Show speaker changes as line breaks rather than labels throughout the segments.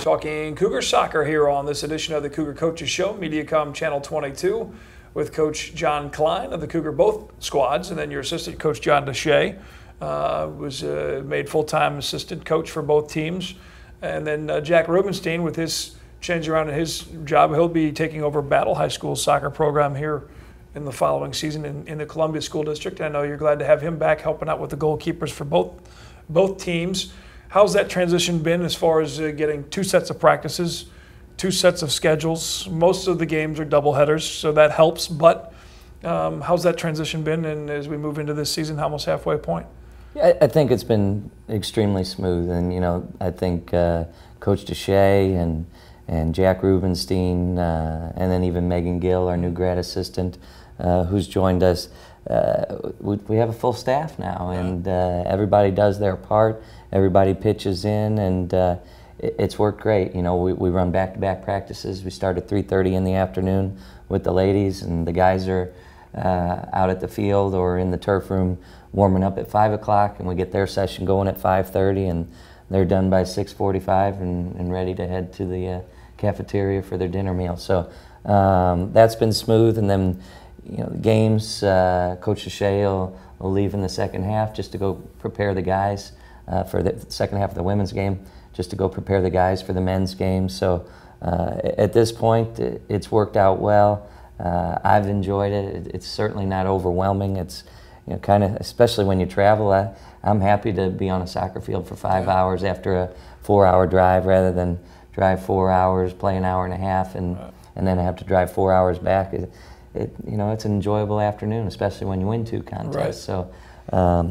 talking Cougar soccer here on this edition of the Cougar Coaches Show, Mediacom Channel 22, with Coach John Klein of the Cougar both squads, and then your assistant coach John Deshay was made full-time assistant coach for both teams, and then Jack Rubenstein with his change around in his job, he'll be taking over Battle High School soccer program here in the following season in the Columbia School District. I know you're glad to have him back helping out with the goalkeepers for both teams. How's that transition been as far as getting 2 sets of practices, 2 sets of schedules? Most of the games are doubleheaders, so that helps. But how's that transition been? And as we move into this season, almost halfway point?
Yeah, I think it's been extremely smooth. And, I think Coach Deshay and Jack Rubenstein and then even Megan Gill, our new grad assistant, who's joined us, we have a full staff now, and everybody does their part. Everybody pitches in, and it's worked great. We run back-to-back practices. We start at 3:30 in the afternoon with the ladies, and the guys are out at the field or in the turf room warming up at 5 o'clock, and we get their session going at 5:30, and they're done by 6:45 and ready to head to the cafeteria for their dinner meal. So that's been smooth, and then the games, Coach Deshay will leave in the second half just to go prepare the guys for the second half of the women's game, just to go prepare the guys for the men's game. So at this point, it's worked out well. I've enjoyed it. It's certainly not overwhelming. It's kind of, especially when you travel, I'm happy to be on a soccer field for 5 hours after a 4-hour drive rather than drive 4 hours, play an hour and a half, and then I have to drive 4 hours back. It's an enjoyable afternoon, especially when you win 2 contests.
Right.
So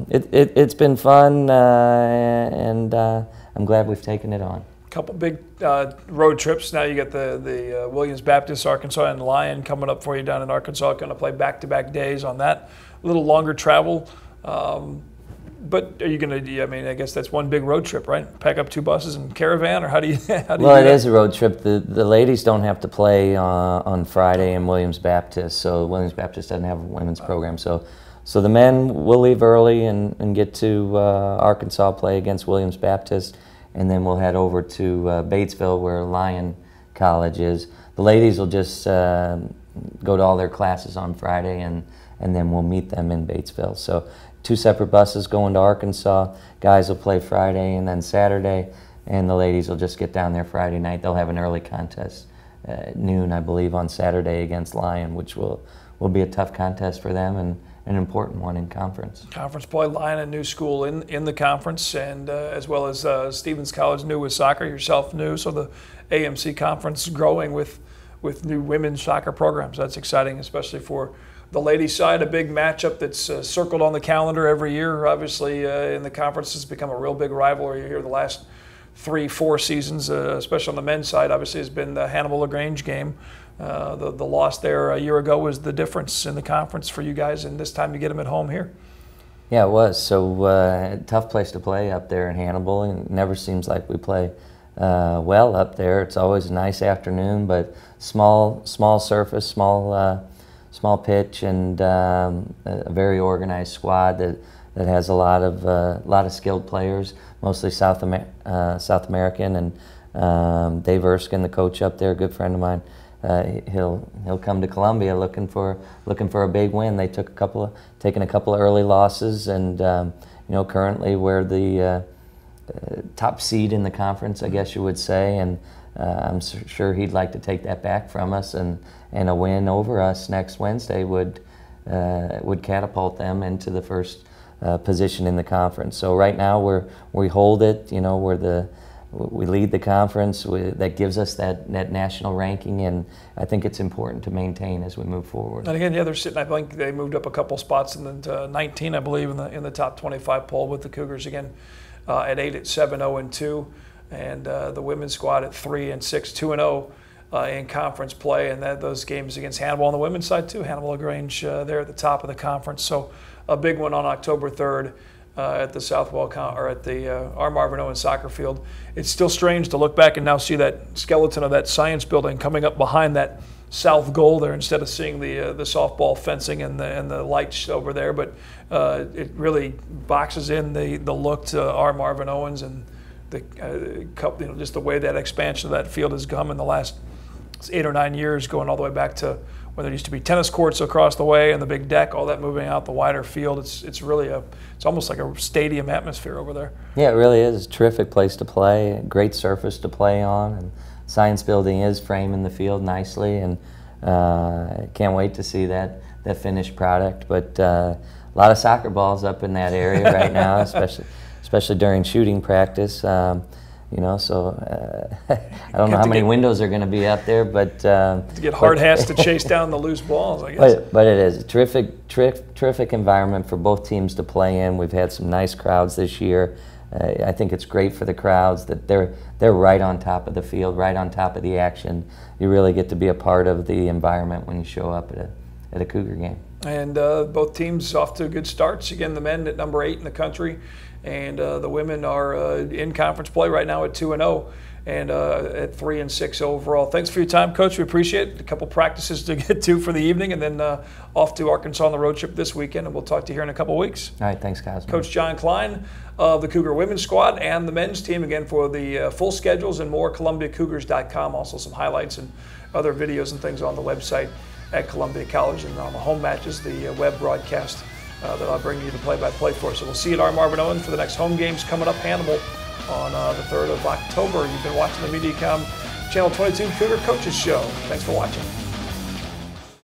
it's been fun, and I'm glad we've taken it on.
A couple big road trips. Now you get the Williams Baptist, Arkansas, and Lion coming up for you down in Arkansas. Going to play back-to-back days on that. A little longer travel. But are you going to? I guess that's one big road trip, right? Pack up 2 buses and caravan, or how do you?
Well, it is a road trip. The ladies don't have to play on Friday in Williams Baptist, so Williams Baptist doesn't have a women's program. So the men will leave early and get to Arkansas, play against Williams Baptist, and then we'll head over to Batesville, where Lion College is. The ladies will just go to all their classes on Friday, and then we'll meet them in Batesville. So 2 separate buses going to Arkansas. Guys will play Friday and then Saturday, and the ladies will just get down there Friday night. They'll have an early contest at noon, I believe, on Saturday against Lion, which will be a tough contest for them and an important one in conference.
Conference play, Lion, a new school in the conference, and as well as Stevens College new with soccer, yourself new, so the AMC conference growing with new women's soccer programs. That's exciting, especially for the ladies' side, a big matchup that's circled on the calendar every year. Obviously, in the conference, it's become a real big rivalry here the last 3-4 seasons, especially on the men's side. Obviously, has been the Hannibal-LaGrange game. The loss there a year ago was the difference in the conference for you guys, and this time you get them at home here.
Yeah, it was. So tough place to play up there in Hannibal, and it never seems like we play well up there. It's always a nice afternoon, but small surface, small pitch, and a very organized squad that has a lot of skilled players, mostly South American. And Dave Erskine, the coach up there, a good friend of mine, he'll come to Columbia looking for a big win. They taken a couple of early losses, and currently we're the top seed in the conference, I guess you would say, and I'm sure he'd like to take that back from us, and a win over us next Wednesday would catapult them into the first position in the conference. So right now we hold it. We lead the conference. That gives us that national ranking, and I think it's important to maintain as we move forward.
And again, they're sitting. I think they moved up a couple spots in 19, I believe, in the top 25 poll with the Cougars again at 8 at 7-0-2. And the women's squad at 3-6, 2-0 in conference play, and those games against Hannibal on the women's side too. Hannibal-LaGrange there at the top of the conference. So a big one on October 3rd at the Southwell or at the R. Marvin Owens soccer field. It's still strange to look back and now see that skeleton of that science building coming up behind that south goal there instead of seeing the softball fencing and the lights over there. But it really boxes in the look to R. Marvin Owens and the cup, just the way that expansion of that field has come in the last 8 or 9 years, going all the way back to when there used to be tennis courts across the way and the big deck, all that moving out, the wider field. It's really it's almost like a stadium atmosphere over there.
Yeah, it really is. It's a terrific place to play, great surface to play on, and Science Building is framing the field nicely, and can't wait to see that finished product. But a lot of soccer balls up in that area right now, especially during shooting practice. So I don't know how many windows are going to be up there, but
to get hard hats to chase down the loose balls, I guess.
But it is a terrific environment for both teams to play in. We've had some nice crowds this year. I think it's great for the crowds that they're right on top of the field, right on top of the action. You really get to be a part of the environment when you show up at a Cougar game. And
both teams off to good starts. Again, the men at number 8 in the country, and the women are in conference play right now at 2-0 and at 3-6 overall. Thanks for your time, Coach. We appreciate it. A couple practices to get to for the evening, and then off to Arkansas on the road trip this weekend, and we'll talk to you here in a couple weeks.
All right, thanks, guys.
Coach John Klein of the Cougar women's squad and the men's team. Again, for the full schedules and more, ColumbiaCougars.com. Also some highlights and other videos and things on the website at Columbia College, and on the home matches, the web broadcast that I'll bring you the play-by-play for. So we'll see you at our Marvin Owens for the next home games coming up. Hannibal on the 3rd of October. You've been watching the Mediacom Channel 22 Cougar Coaches Show. Thanks for watching.